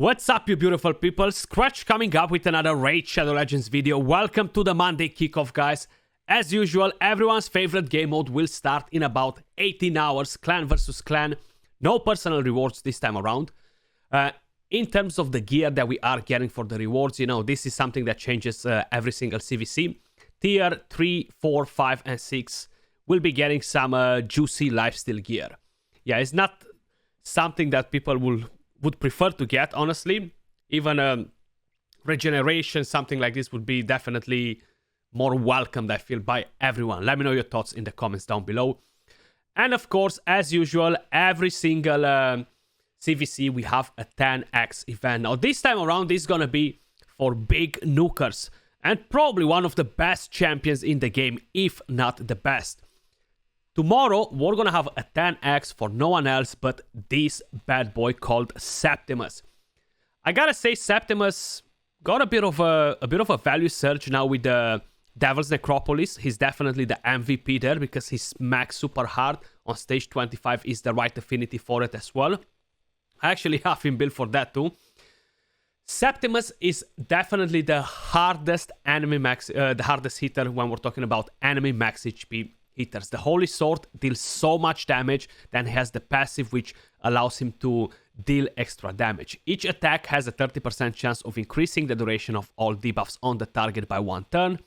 What's up, you beautiful people? Skratch coming up with another Raid Shadow Legends video. Welcome to the Monday kickoff, guys. As usual, everyone's favorite game mode will start in about 18 hours, clan versus clan. No personal rewards this time around. In terms of the gear that we are getting for the rewards, you know, this is something that changes every single CVC. Tier 3, 4, 5, and 6 will be getting some juicy lifesteal gear. Yeah, it's not something that people would prefer to get, honestly. Even regeneration, something like this would be definitely more welcomed, I feel, by everyone. Let me know your thoughts in the comments down below. And of course, as usual, every single CVC we have a 10x event. Now this time around, this is gonna be for big nukers and probably one of the best champions in the game, if not the best. Tomorrow, we're gonna have a 10x for no one else but this bad boy called Septimus. I gotta say, Septimus got a bit of a value surge now with the Devil's Necropolis. He's definitely the MVP there because he smacks super hard on stage 25. Is the right affinity for it as well. I actually have him built for that too. Septimus is definitely the hardest the hardest hitter when we're talking about enemy max HP hitters. The Holy Sword deals so much damage, then he has the passive which allows him to deal extra damage. Each attack has a 30% chance of increasing the duration of all debuffs on the target by 1 turn.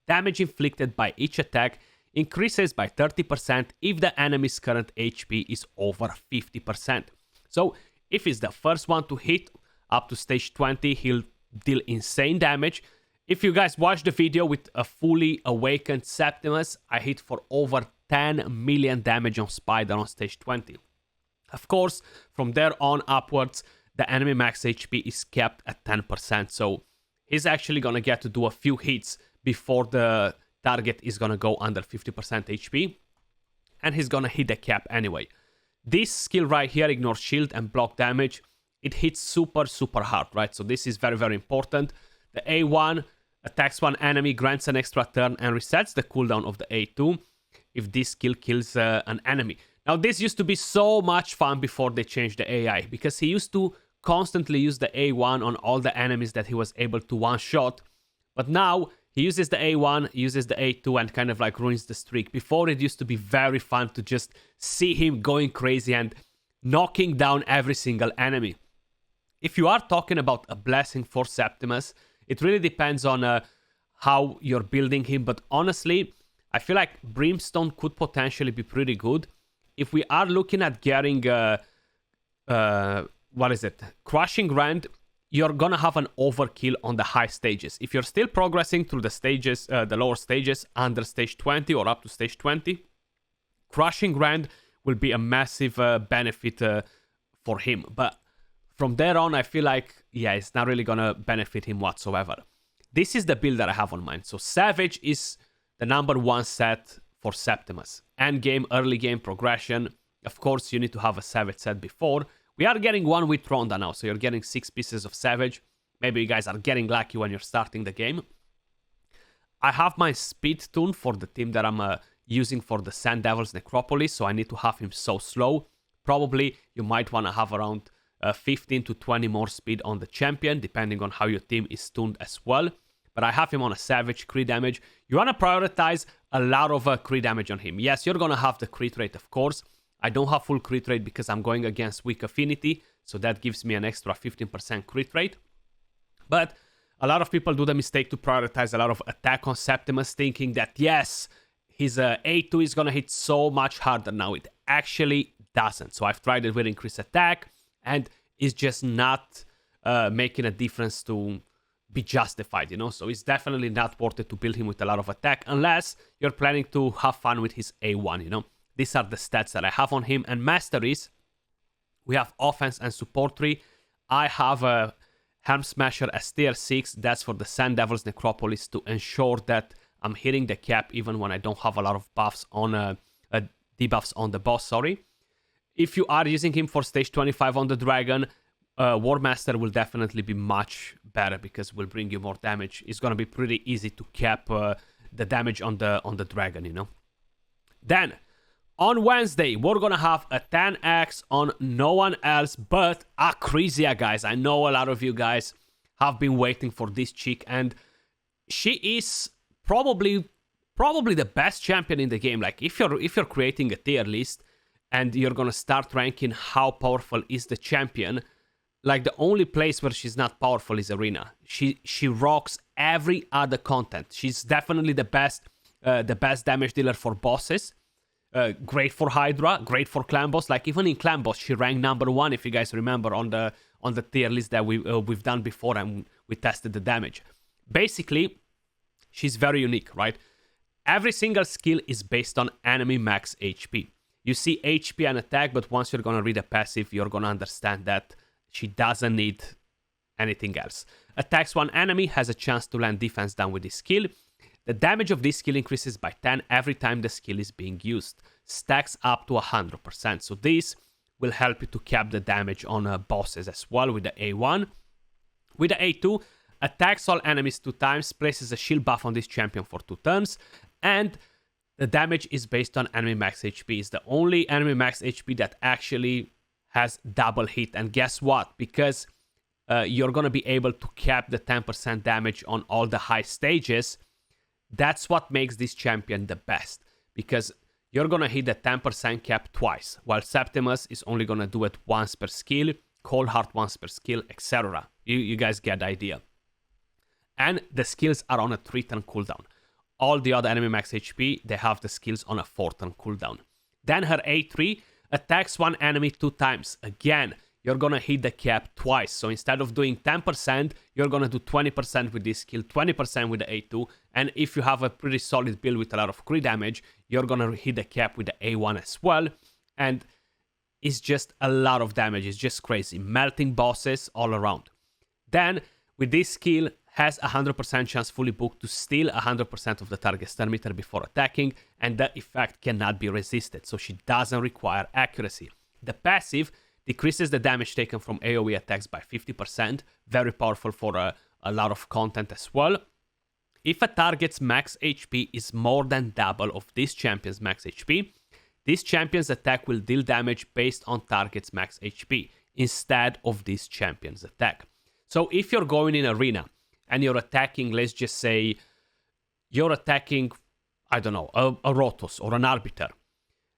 Damage inflicted by each attack increases by 30% if the enemy's current HP is over 50%. So if he's the first one to hit up to stage 20, he'll deal insane damage. If you guys watch the video with a fully awakened Septimus, I hit for over 10 million damage on Spider on stage 20. Of course, from there on upwards, the enemy max HP is kept at 10%, so he's actually gonna get to do a few hits before the target is gonna go under 50% HP, and he's gonna hit the cap anyway. This skill right here ignores shield and block damage. It hits super hard, right? So this is very important. The A1 attacks one enemy, grants an extra turn, and resets the cooldown of the A2 if this skill kills an enemy. Now, this used to be so much fun before they changed the AI, because he used to constantly use the A1 on all the enemies that he was able to one-shot. But now, he uses the A1, uses the A2, and kind of like ruins the streak. Before, it used to be very fun to just see him going crazy and knocking down every single enemy. If you are talking about a blessing for Septimus, it really depends on how you're building him. But honestly, I feel like Brimstone could potentially be pretty good. If we are looking at getting, Crushing Rend, you're gonna have an overkill on the high stages. If you're still progressing through the stages, the lower stages, under stage 20 or up to stage 20, Crushing Rend will be a massive benefit for him. But from there on, I feel like, yeah, it's not really gonna benefit him whatsoever. This is the build that I have on mind. So Savage is the #1 set for Septimus. End game, early game progression. Of course, you need to have a Savage set before. We are getting one with Ronda now, so you're getting 6 pieces of Savage. Maybe you guys are getting lucky when you're starting the game. I have my speed tune for the team that I'm using for the Sand Devil's Necropolis, so I need to have him so slow. Probably you might want to have around 15 to 20 more speed on the champion, depending on how your team is tuned as well. But I have him on a Savage crit damage. You want to prioritize a lot of crit damage on him. Yes, you're going to have the crit rate, of course. I don't have full crit rate because I'm going against weak affinity, so that gives me an extra 15% crit rate. But a lot of people do the mistake to prioritize a lot of attack on Septimus, thinking that yes, his A2 is going to hit so much harder now. It actually doesn't. So I've tried it with increased attack, and it's just not making a difference to be justified, you know? So it's definitely not worth it to build him with a lot of attack, unless you're planning to have fun with his A1, you know? These are the stats that I have on him. And masteries, we have offense and support tree. I have a Helm Smasher as tier 6. That's for the Sand Devil's Necropolis to ensure that I'm hitting the cap even when I don't have a lot of buffs on debuffs on the boss, sorry. If you are using him for stage 25 on the dragon, War Master will definitely be much better because it will bring you more damage. It's gonna be pretty easy to cap the damage on the dragon, you know. Then On Wednesday, we're gonna have a 10x on no one else but Acrizia, guys. I know a lot of you guys have been waiting for this chick, and she is probably the best champion in the game. Like, if you're creating a tier list and you're gonna start ranking how powerful is the champion, like, the only place where she's not powerful is Arena. She rocks every other content. She's definitely the best damage dealer for bosses. Great for Hydra, great for clan boss. Like, even in clan boss, she ranked #1, if you guys remember, on the tier list that we've done before, and we tested the damage. Basically, she's very unique, right? Every single skill is based on enemy max HP. You see HP and attack, but once you're gonna read a passive, you're gonna understand that she doesn't need anything else. Attacks one enemy, has a chance to land defense down with this skill. The damage of this skill increases by 10 every time the skill is being used. Stacks up to 100%. So this will help you to cap the damage on bosses as well with the A1. With the A2, attacks all enemies 2 times, places a shield buff on this champion for 2 turns, and the damage is based on enemy max HP. It's the only enemy max HP that actually has double hit. And guess what? Because you're going to be able to cap the 10% damage on all the high stages, that's what makes this champion the best. Because you're going to hit the 10% cap twice, while Septimus is only going to do it once per skill, Cold Heart once per skill, etc. You guys get the idea. And the skills are on a 3-turn cooldown. All the other enemy max HP, they have the skills on a 4-turn cooldown. Then her A3 attacks one enemy 2 times. Again, you're gonna hit the cap twice. So instead of doing 10%, you're gonna do 20% with this skill, 20% with the A2. And if you have a pretty solid build with a lot of crit damage, you're gonna hit the cap with the A1 as well. And it's just a lot of damage. It's just crazy. Melting bosses all around. Then, with this skill, has a 100% chance fully booked to steal 100% of the target stun meter before attacking, and that effect cannot be resisted, so she doesn't require accuracy. The passive decreases the damage taken from AoE attacks by 50%, very powerful for a lot of content as well. If a target's max HP is more than double of this champion's max HP, this champion's attack will deal damage based on target's max HP, instead of this champion's attack. So if you're going in Arena, and you're attacking, let's just say, you're attacking, I don't know, a Rotos or an Arbiter,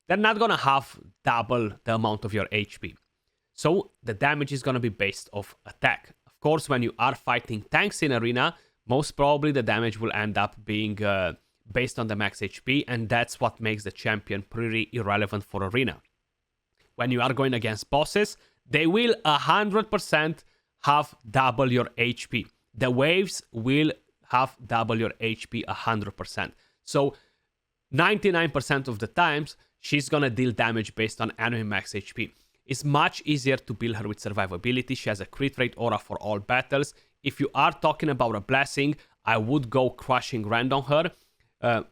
they're not gonna have double the amount of your HP. So the damage is gonna be based off attack. Of course, when you are fighting tanks in Arena, most probably the damage will end up being based on the max HP, and that's what makes the champion pretty irrelevant for Arena. When you are going against bosses, they will 100% have double your HP. The waves will have double your HP 100%. So 99% of the times, she's gonna deal damage based on enemy max HP. It's much easier to build her with survivability. She has a crit rate aura for all battles. If you are talking about a blessing, I would go Crushing Rend on her.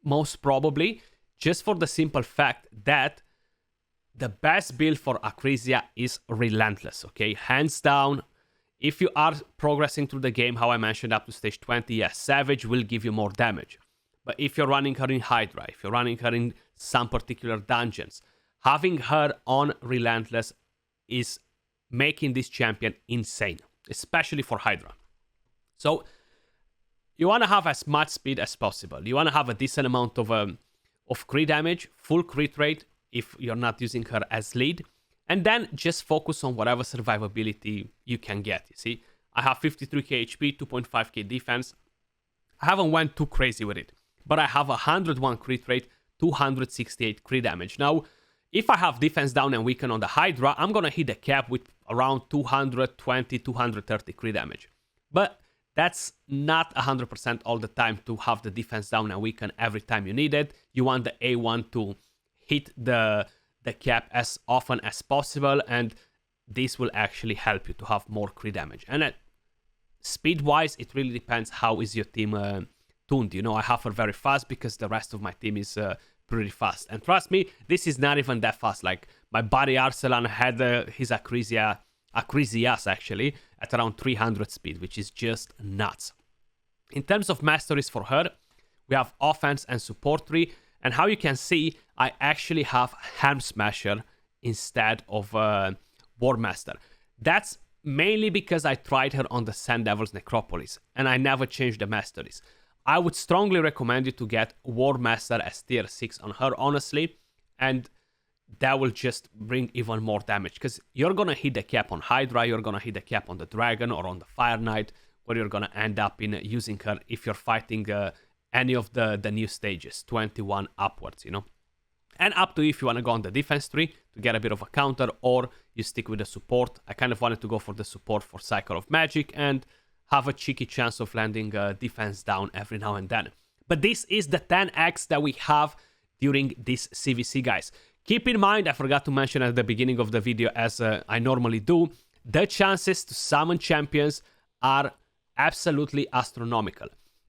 Most probably, just for the simple fact that the best build for Acrizia is Relentless, okay? Hands down. If you are progressing through the game, how I mentioned, up to stage 20, yes, Savage will give you more damage. But if you're running her in Hydra, if you're running her in some particular dungeons, having her on Relentless is making this champion insane, especially for Hydra. So you want to have as much speed as possible. You want to have a decent amount of crit damage, full crit rate if you're not using her as lead. And then just focus on whatever survivability you can get, you see. I have 53k HP, 2.5k defense. I haven't went too crazy with it. But I have 101 crit rate, 268 crit damage. Now, if I have defense down and weaken on the Hydra, I'm gonna hit the cap with around 220, 230 crit damage. But that's not 100% all the time to have the defense down and weaken every time you need it. You want the A1 to hit the cap as often as possible, and this will actually help you to have more crit damage. And speed wise, it really depends how is your team tuned. You know, I have her very fast because the rest of my team is pretty fast, and trust me, this is not even that fast. Like, my buddy Arsalan had his Acrizias actually at around 300 speed, which is just nuts. In terms of masteries for her, we have offense and support tree. And how you can see, I actually have Helm Smasher instead of War Master. That's mainly because I tried her on the Sand Devil's Necropolis, and I never changed the masteries. I would strongly recommend you to get War Master as tier 6 on her, honestly, and that will just bring even more damage, because you're gonna hit the cap on Hydra, you're gonna hit the cap on the Dragon or on the Fire Knight, where you're gonna end up in using her if you're fighting any of the new stages, 21 upwards, you know. And up to you if you want to go on the defense tree to get a bit of a counter, or you stick with the support. I kind of wanted to go for the support for Cycle of Magic and have a cheeky chance of landing defense down every now and then. But this is the 10x that we have during this CVC, guys. Keep in mind, I forgot to mention at the beginning of the video, as I normally do, the chances to summon champions are absolutely astronomical.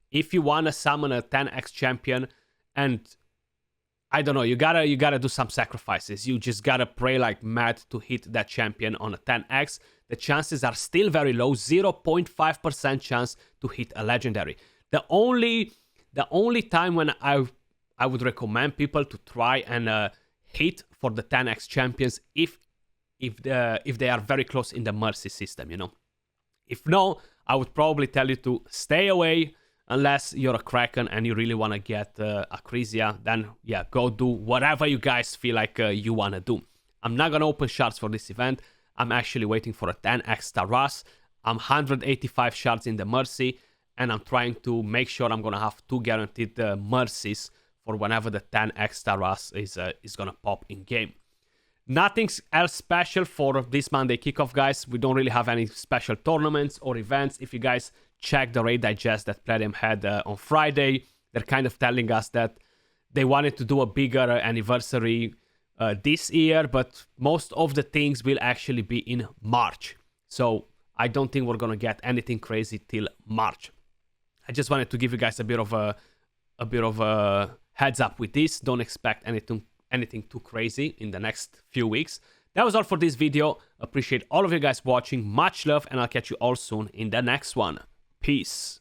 If you want to summon a 10x champion, and I don't know, you gotta do some sacrifices. You just gotta pray like mad to hit that champion on a 10x. The chances are still very low, 0.5% chance to hit a legendary. The only time when I would recommend people to try and hit for the 10x champions if they are very close in the mercy system, you know. If no, I would probably tell you to stay away. Unless you're a Kraken and you really want to get Acrizia, then yeah, go do whatever you guys feel like you want to do. I'm not going to open shards for this event. I'm actually waiting for a 10x Taras. I'm 185 shards in the Mercy, and I'm trying to make sure I'm going to have 2 guaranteed Mercies for whenever the 10x Taras is going to pop in game. Nothing else special for this Monday kickoff, guys. We don't really have any special tournaments or events. If you guys check the raid digest that Platinum had on Friday, they're kind of telling us that they wanted to do a bigger anniversary this year, but most of the things will actually be in March. So I don't think we're gonna get anything crazy till March. I just wanted to give you guys a bit of a heads up with this. Don't expect anything too crazy in the next few weeks. That was all for this video. Appreciate all of you guys watching. Much love, and I'll catch you all soon in the next one. Peace.